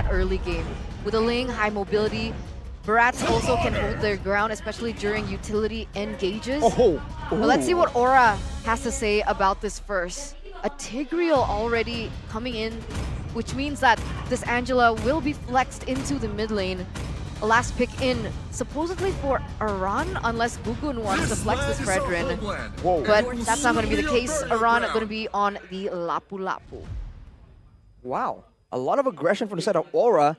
that early game. With a Ling, high mobility, Barats also can hold their ground, especially during utility engages. But let's see what Aura has to say about this first. A Tigreal already coming in, which means that this Angela will be flexed into the mid lane. A last pick in, supposedly for Aran, unless Gugun wants to flex this Fredrin. But that's not going to be the case. Aran going to be on the Lapu Lapu. Wow, a lot of aggression from the side of Aura,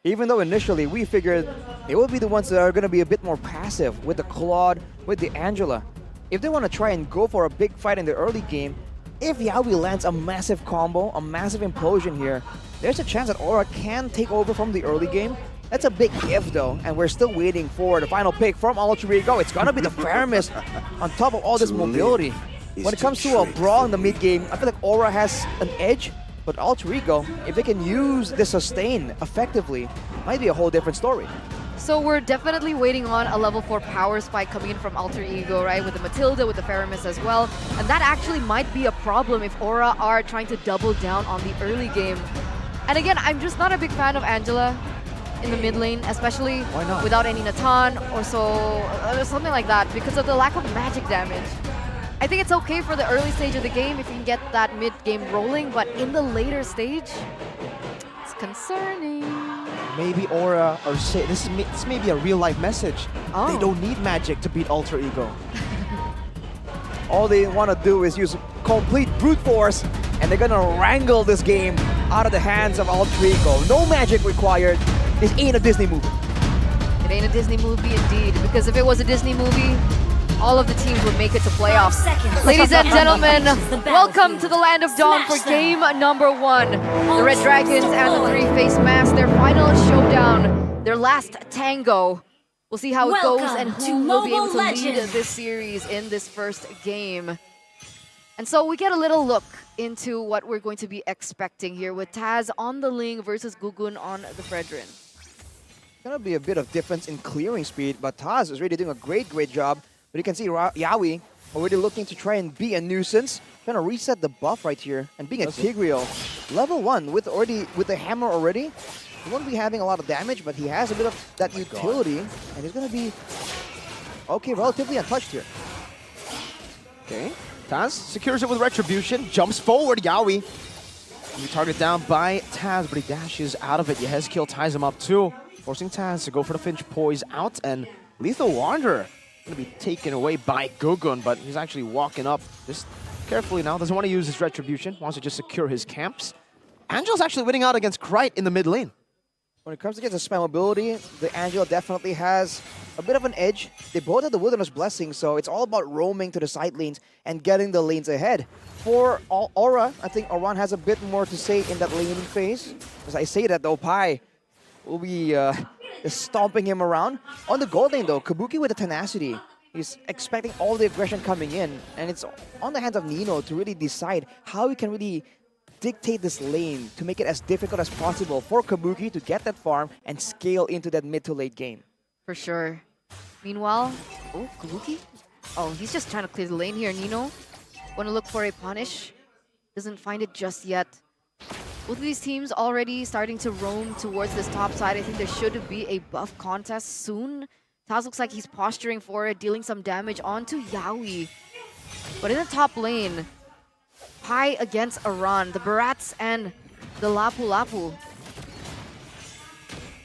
even though initially we figured they will be the ones that are going to be a bit more passive with the Claude, with the Angela. If they want to try and go for a big fight in the early game, if Yawi lands a massive combo, a massive implosion here, there's a chance that Aura can take over from the early game. That's a big if though, and we're still waiting for the final pick from Alter Ego. It's gonna be the Faramis on top of all this mobility. When it comes to a brawl in the mid game, I feel like Aura has an edge, but Alter Ego, if they can use the sustain effectively, might be a whole different story. So we're definitely waiting on a level 4 power spike coming in from Alter Ego, right? With the Matilda, with the Faramis as well. And that actually might be a problem if Aura are trying to double down on the early game. And again, I'm just not a big fan of Angela in the mid lane, especially without any Natan or something like that, because of the lack of magic damage. I think it's okay for the early stage of the game if you can get that mid game rolling, but in the later stage, it's concerning. Maybe Aura, or say this may be a real life message. They don't need magic to beat Alter Ego. All they want to do is use complete brute force, and they're gonna wrangle this game out of the hands of Alter Ego. No magic required. This ain't a Disney movie. It ain't a Disney movie indeed, because if it was a Disney movie, all of the teams would make it to playoffs. Ladies and gentlemen, welcome to the Land of Dawn for game number 1. The Red Dragons and the three-face mask, their final showdown, their last tango. We'll see how it goes and who will be able to lead this series in this first game. And so we get a little look into what we're going to be expecting here with Taz on the Ling versus Gugun on the Fredrin. Gonna be a bit of difference in clearing speed, but Taz is really doing a great job. But you can see Yawi already looking to try and be a nuisance, trying to reset the buff right here, and being a Tigreal. Level 1 with the hammer already. He won't be having a lot of damage, but he has a bit of that utility, and he's gonna be relatively untouched here. Okay, Taz secures it with Retribution, jumps forward, Yawi. You target down by Taz, but he dashes out of it. Yehezkiel ties him up too, forcing Taz to go for the Finch Poise out, and Lethal Wanderer going to be taken away by Gugun, but he's actually walking up just carefully now. Doesn't want to use his Retribution, wants to just secure his camps. Angel's actually winning out against Krite in the mid lane. When it comes to the spam ability, the Angel definitely has a bit of an edge. They both have the Wilderness Blessing, so it's all about roaming to the side lanes and getting the lanes ahead. For Aura, I think Aran has a bit more to say in that laning phase. As I say that, though, Pai will be just stomping him around. On the gold lane, though, Kabuki with the tenacity. He's expecting all the aggression coming in, and it's on the hands of Nino to really decide how he can really dictate this lane to make it as difficult as possible for Kabuki to get that farm and scale into that mid to late game. For sure. Meanwhile, Kabuki? Oh, he's just trying to clear the lane here. Nino, want to look for a punish. Doesn't find it just yet. Both of these teams already starting to roam towards this top side. I think there should be a buff contest soon. Taz looks like he's posturing for it, dealing some damage onto Yawi. But in the top lane, Pai against Aran, the Barats and the Lapu Lapu.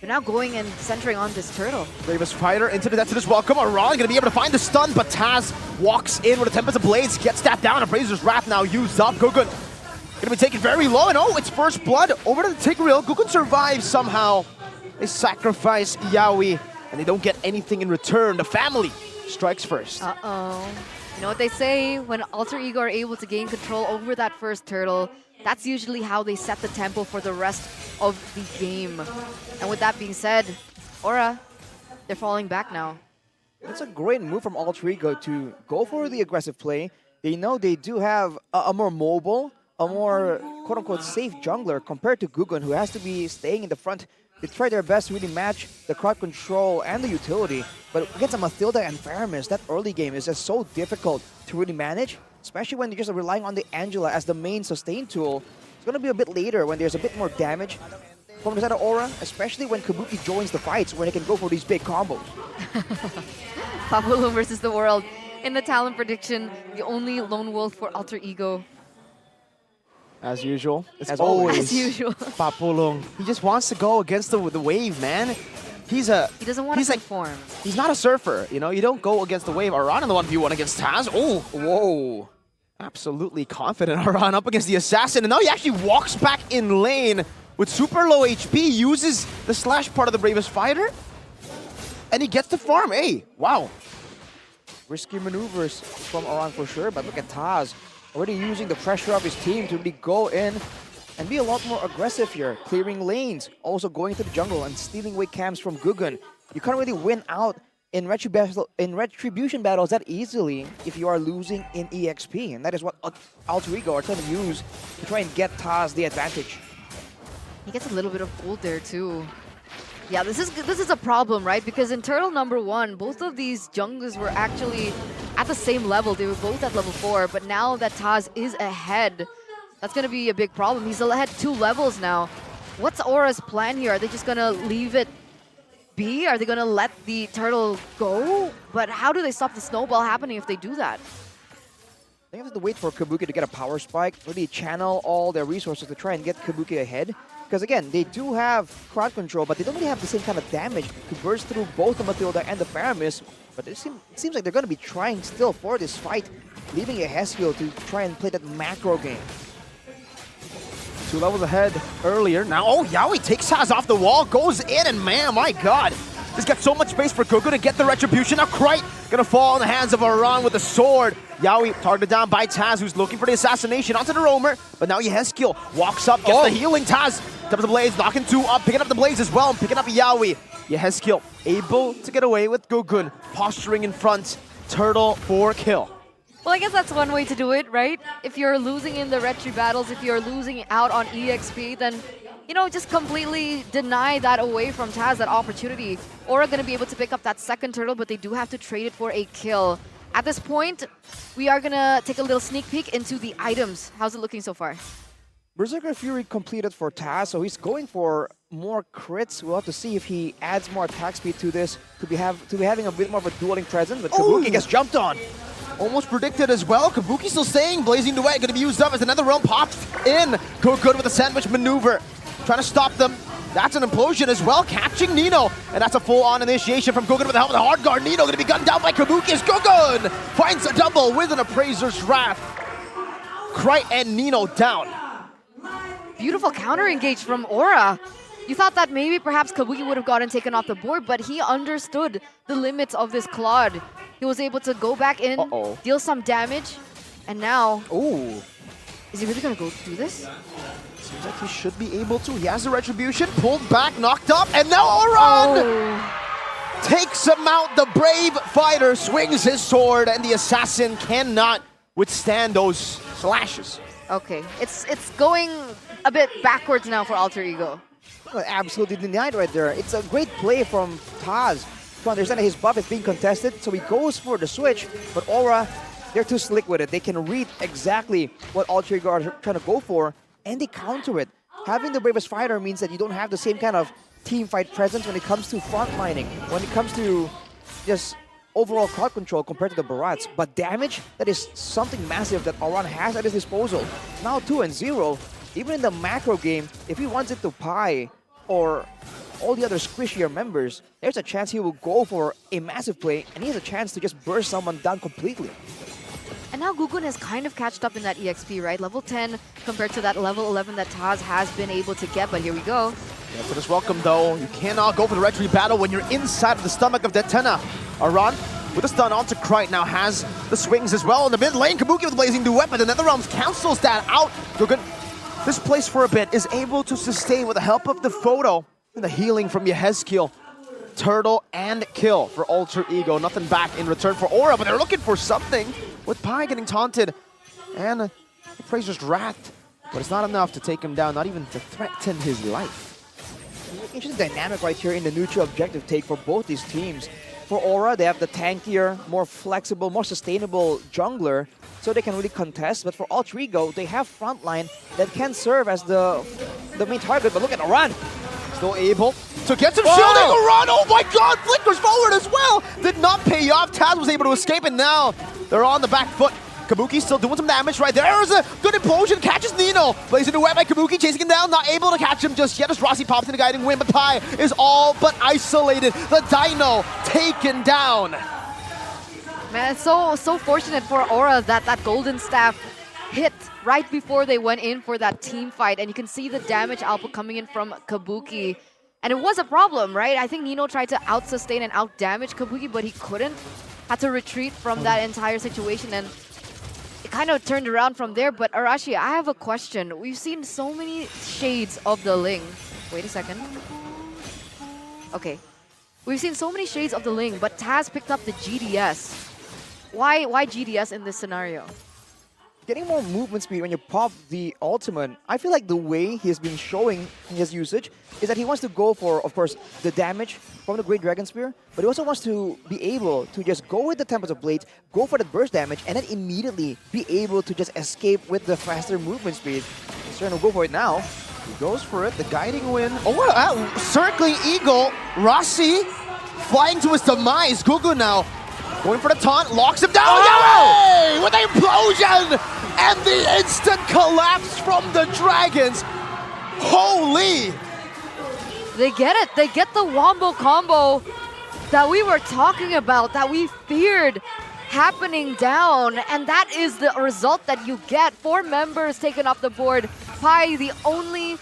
They're now going and centering on this turtle. Bravest fighter into the death to this welcome. Aran going to be able to find the stun, but Taz walks in with a Tempest of Blades, gets that down. Abraser's Wrath now used up. Gugun going to be taken very low, and it's first blood over to the Tigreal. Gugun survives somehow. They sacrifice Yawi, and they don't get anything in return. The family strikes first. Uh-oh. You know what they say? When Alter Ego are able to gain control over that first turtle, that's usually how they set the tempo for the rest of the game. And with that being said, Aura, they're falling back now. It's a great move from Alter Ego to go for the aggressive play. They know they do have a more mobile, a more quote-unquote safe jungler compared to Gugun, who has to be staying in the front. They try their best to really match the crowd control and the utility, but against a Matilda and Faramis, that early game is just so difficult to really manage, especially when you're just relying on the Angela as the main sustain tool. It's going to be a bit later when there's a bit more damage. from the side of Aura, especially when Kabuki joins the fights, when he can go for these big combos. Papulu versus the world. In the talent prediction, the only lone wolf for Alter Ego. As usual. It's As always As usual. Papulong. He just wants to go against the wave, man. He doesn't want to like, conform. He's not a surfer, you know? You don't go against the wave. Aran in the 1v1 against Taz. Oh, Whoa. absolutely confident. Aran up against the assassin. And now he actually walks back in lane with super low HP, uses the slash part of the Bravest Fighter, and he gets the farm. Hey, wow. Risky maneuvers from Aran for sure, but look at Taz already using the pressure of his team to really go in and be a lot more aggressive here, clearing lanes, also going to the jungle and stealing away camps from Gugun. You can't really win out in retribution battles that easily if you are losing in EXP, and that is what Alter Ego are trying to use to try and get Taz the advantage. He gets a little bit of fooled there too. Yeah, this is a problem, right? Because in Turtle number 1, both of these junglers were actually at the same level. They were both at level 4, but now that Taz is ahead, that's going to be a big problem. He's ahead 2 levels now. What's Aura's plan here? Are they just going to leave it be? Are they going to let the turtle go? But how do they stop the snowball happening if they do that? They have to wait for Kabuki to get a power spike, really channel all their resources to try and get Kabuki ahead. Because again, they do have crowd control, but they don't really have the same kind of damage to burst through both the Matilda and the Paramis. But it seems like they're going to be trying still for this fight, leaving a Heskil to try and play that macro game. 2 levels ahead earlier. Now, oh, Yaoi takes Taz off the wall, goes in, and man, my God. He's got so much space for Gugu to get the retribution. Now, Krite gonna fall in the hands of Aran with a sword. Yaoi targeted down by Taz, who's looking for the assassination onto the roamer. But now Yehezkiel walks up, gets the healing. Taz top of the blaze, knocking 2 up, picking up the blaze as well, and picking up Yaoi. Yehezkiel able to get away with Gugun, posturing in front. Turtle for kill. Well, I guess that's one way to do it, right? If you're losing in the retri battles, if you're losing out on EXP, then, you know, just completely deny that away from Taz, that opportunity. Aura going to be able to pick up that second turtle, but they do have to trade it for a kill. At this point, we are going to take a little sneak peek into the items. How's it looking so far? Berserker Fury completed for Taz, so he's going for more crits. We'll have to see if he adds more attack speed to this, to be having a bit more of a dueling presence, but Kabuki gets jumped on. Almost predicted as well. Kabuki still staying. Blazing Duet going to be used up as another realm pops in. Good with a sandwich maneuver. Trying to stop them. That's an implosion as well. Catching Nino. And that's a full-on initiation from Gugun with the help of the hard guard. Nino going to be gunned down by Kabuki as Gugun finds a double with an Appraiser's Wrath. Krite and Nino down. Beautiful counter engage from Aura. You thought that maybe perhaps Kabuki would have gotten taken off the board, but he understood the limits of this Claude. He was able to go back in, deal some damage, and now... Ooh. Is he really going to go do this? Seems like he should be able to. He has the retribution, pulled back, knocked up, and now Aran takes him out. The brave fighter swings his sword, and the assassin cannot withstand those slashes. Okay, it's going a bit backwards now for Alter Ego. Well, absolutely denied right there. It's a great play from Taz to understand that his buff is being contested, so he goes for the switch, but Aura, they're too slick with it. They can read exactly what Alter Ego are trying to go for, and they counter it. Having the Bravest Fighter means that you don't have the same kind of team fight presence when it comes to frontlining, when it comes to just overall crowd control compared to the Barats. But damage, that is something massive that Aran has at his disposal. Now 2-0, even in the macro game, if he wants it to Pi or all the other squishier members, there's a chance he will go for a massive play, and he has a chance to just burst someone down completely. And now Gugun has kind of catched up in that EXP, right? Level 10 compared to that level 11 that Taz has been able to get, but here we go. Yeah, for this welcome though, you cannot go for the retreat battle when you're inside of the stomach of Detena. Aran with a stun onto Krite now has the swings as well in the mid lane. Kabuki with Blazing Duet, but the Netherrealms cancels that out. Gugun, this place for a bit, is able to sustain with the help of the photo and the healing from Yehezkiel. Turtle and kill for Alter Ego. Nothing back in return for Aura, but they're looking for something with Pi getting taunted and Appraiser's Wrath. But it's not enough to take him down, not even to threaten his life. Interesting dynamic right here in the neutral objective take for both these teams. For Aura, they have the tankier, more flexible, more sustainable jungler, so they can really contest. But for Alter Ego, they have frontline that can serve as the main target. But look at Aran! Still able to get some shielding around. Oh my god, flickers forward as well. Did not pay off. Taz was able to escape, and now they're on the back foot. Kabuki still doing some damage right there. There's a good implosion, catches Nino. Plays into web by Kabuki, chasing him down, not able to catch him just yet as Rossi pops in the guiding wind, but Tai is all but isolated. The Dino taken down. Man, it's so fortunate for Aura that that golden staff hit right before they went in for that team fight, and you can see the damage output coming in from Kabuki. And it was a problem, right? I think Nino tried to out-sustain and out-damage Kabuki, but he couldn't. Had to retreat from that entire situation, and it kind of turned around from there. But Arashi, I have a question. We've seen so many shades of the Ling. Wait a second. Okay. We've seen so many shades of the Ling, but Taz picked up the GDS. Why GDS in this scenario? Getting more movement speed when you pop the ultimate, I feel like the way he's been showing his usage is that he wants to go for, of course, the damage from the Great Dragon Spear, but he also wants to be able to just go with the Tempest of Blades, go for the burst damage, and then immediately be able to just escape with the faster movement speed. He's trying to go for it now. He goes for it, the guiding wind. Oh, circling eagle. Rossi flying to his demise. Gugu now going for the taunt, locks him down. Yahweh with the implosion and the instant collapse from the Dragons. Holy! They get it. They get the wombo combo that we were talking about, that we feared happening down. And that is the result that you get. 4 members taken off the board. Pai, the only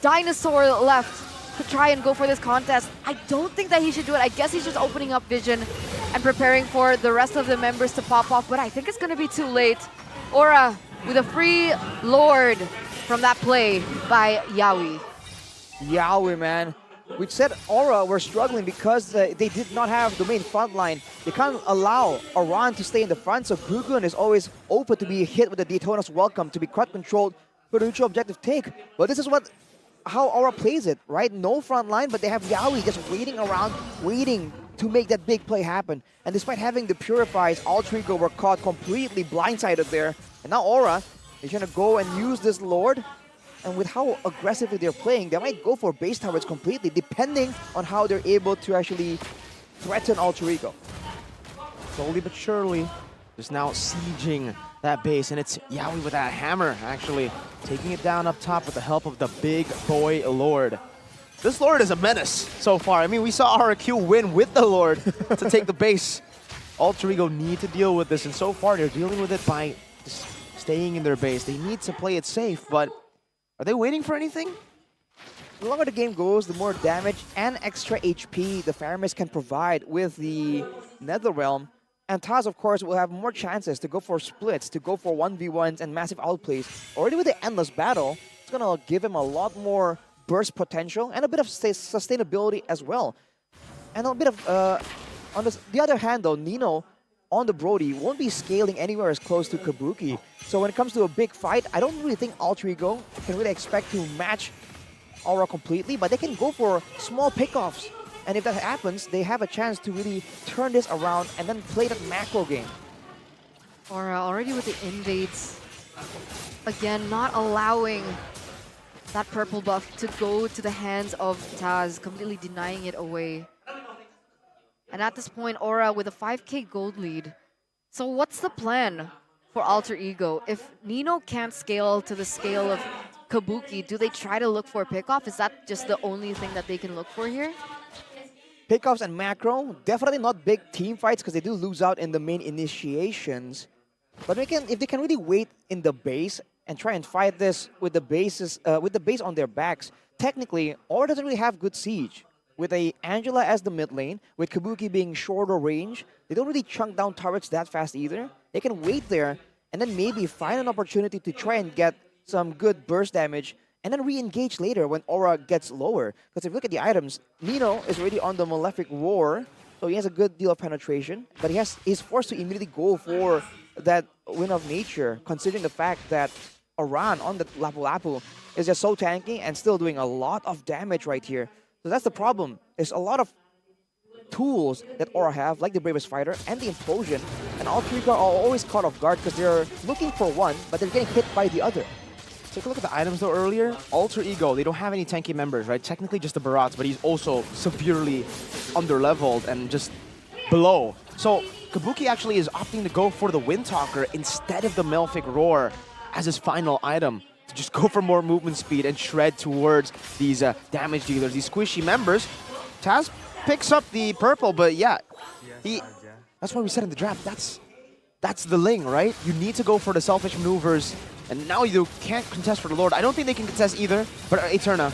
dinosaur left to try and go for this contest. I don't think that he should do it. I guess he's just opening up vision and preparing for the rest of the members to pop off, but I think it's going to be too late. Aura with a free Lord from that play by Yawi. Yawi, man. We said Aura were struggling because they did not have the main front line. They can't allow Aran to stay in the front, so Gugun is always open to be hit with the Daytona's welcome, to be crowd controlled for the neutral objective take. But this is how Aura plays it, right? No front line, but they have Yawi just waiting around, waiting to make that big play happen. And despite having the Purifies, Alter Ego were caught completely blindsided there. And now Aura is trying to go and use this Lord. And with how aggressively they're playing, they might go for base towers completely, depending on how they're able to actually threaten Alter Ego. Slowly but surely, just now sieging that base, and it's Yawi with that hammer, actually taking it down up top with the help of the big boy Lord. This Lord is a menace so far. I mean, we saw RQ win with the Lord to take the base. Alter Ego need to deal with this, and so far they're dealing with it by just staying in their base. They need to play it safe, but are they waiting for anything? The longer the game goes, the more damage and extra HP the Faramis can provide with the Netherrealm. And Taz, of course, will have more chances to go for splits, to go for 1v1s and massive outplays. Already with the Endless Battle, it's going to give him a lot more burst potential and a bit of sustainability as well. And a bit of, on the other hand though, Nino on the Brody won't be scaling anywhere as close to Kabuki. So when it comes to a big fight, I don't really think Alter Ego can really expect to match Aura completely, but they can go for small pickoffs. And if that happens, they have a chance to really turn this around and then play that macro game. Aura already with the invades. Again, not allowing that purple buff to go to the hands of Taz, completely denying it away. And at this point, Aura with a 5k gold lead. So what's the plan for Alter Ego? If Nino can't scale to the scale of Kabuki, do they try to look for a pickoff? Is that just the only thing that they can look for here? Pickoffs and macro, definitely not big team fights because they do lose out in the main initiations. But if they can really wait in the base and try and fight this with the base on their backs, technically, Aura doesn't really have good siege. With a Angela as the mid lane, with Kabuki being shorter range, they don't really chunk down turrets that fast either. They can wait there and then maybe find an opportunity to try and get some good burst damage and then re-engage later when Aura gets lower. Because if you look at the items, Nino is already on the Malefic Roar, so he has a good deal of penetration, but he's forced to immediately go for that Wind of Nature, considering the fact that Aran on the Lapu Lapu is just so tanky and still doing a lot of damage right here. So that's the problem. There's a lot of tools that Aura have, like the Bravest Fighter and the Implosion, and all three are always caught off guard because they're looking for one, but they're getting hit by the other. Take a look at the items though earlier. Alter Ego, they don't have any tanky members, right? Technically just the Barats, but he's also severely under-leveled and just below. So Kabuki actually is opting to go for the Windtalker instead of the Melphic Roar as his final item. To just go for more movement speed and shred towards these damage dealers, these squishy members. Taz picks up the purple, but yeah, that's why we said in the draft, that's the Ling, right? You need to go for the selfish maneuvers, and now you can't contest for the Lord. I don't think they can contest either, but Eterna,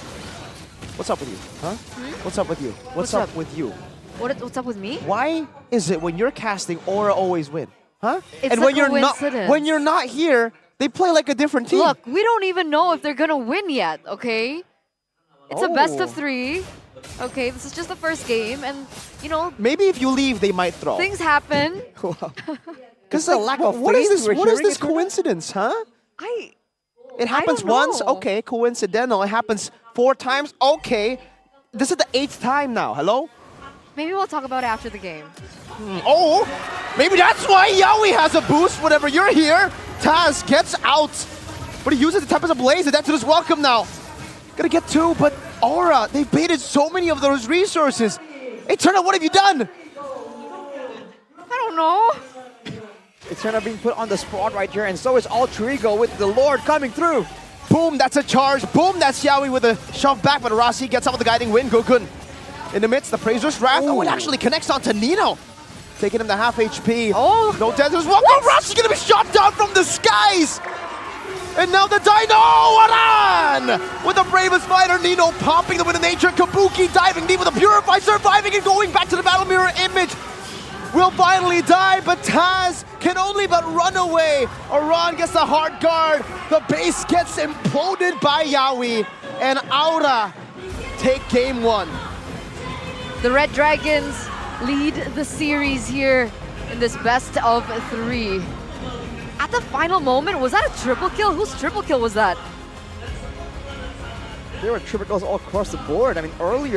what's up with you, huh? What's up with you? What's up with you? What's up with me? Why is it when you're casting, Aura always win, huh? It's and a when coincidence. when you're not here, they play like a different team. Look, we don't even know if they're gonna win yet, okay? It's a best of 3. Okay, this is just the first game, and you know, Maybe if you leave, they might throw. things happen. Because a lack of what is faith this? we're What is hearing, this Eterna? coincidence, huh? It happens don't once, know. okay, coincidental. It happens 4 times, okay. This is the 8th time now. Hello? Maybe we'll talk about it after the game. Oh, maybe that's why Yaoi has a boost whenever you're here. Taz gets out, but he uses the Tempest Ablaze, and that's his welcome now. Gonna get 2, but Aura, they've baited so many of those resources. Eterna, what have you done? I don't know. Eterna being put on the spot right here, and so is Alter Ego with the Lord coming through. Boom, that's a charge. Boom, that's Yaoi with a shove back, but Rasi gets out with the guiding wind. Gokun in the midst, the Praiser's Wrath. Oh, it actually connects onto Nino. Taking him to half HP. Oh. No Desert's welcome. Rasi's gonna be shot down from the skies. And now the Dino Aran! With the bravest fighter, Nino popping the Wind of Nature. Kabuki diving deep with a Purify, surviving and going back to the Battle Mirror image. Will finally die, but Taz can only but run away. Aran gets the hard guard. The base gets imploded by Yaoi. And Aura take game 1. The Red Dragons lead the series here in this best of 3. At the final moment, was that a triple kill? Whose triple kill was that? There were triple kills all across the board. I mean, earlier